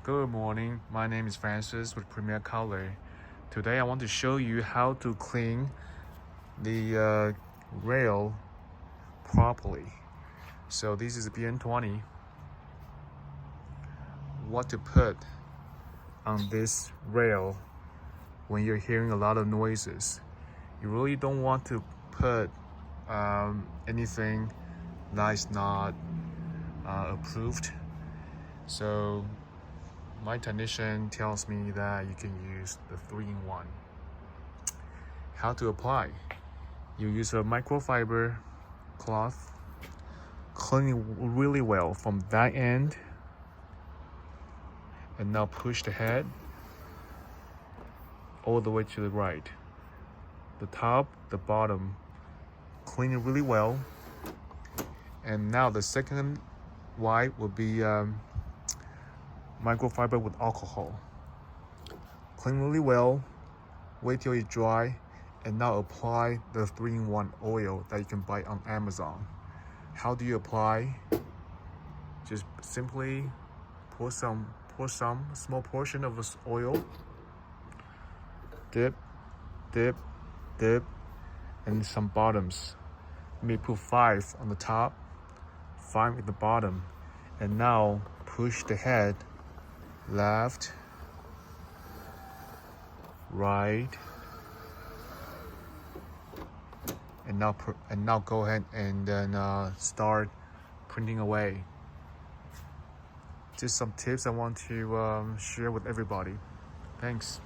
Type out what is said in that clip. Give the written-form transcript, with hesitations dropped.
Good morning, my name is Francis with Premier Color. Today I want to show you how to clean the rail properly. So this is a BN-20. What to put on this rail when you're hearing a lot of noises. You really don't want to put anything that is not approved. So my technician tells me that you can use the 3-in-1. How to apply? You use a microfiber cloth, clean it really well from that end, and now push the head all the way to the right. The top, the bottom, clean it really well. And now the second wipe will be microfiber with alcohol. Clean really well, wait till it's dry, and now apply the 3-in-1 oil that you can buy on Amazon. How do you apply? Just simply pour some small portion of this oil, dip, and some bottoms. You may put 5 on the top, 5 at the bottom, and now push the head left, right, and now go ahead and then start printing away. Just some tips I want to share with everybody. Thanks.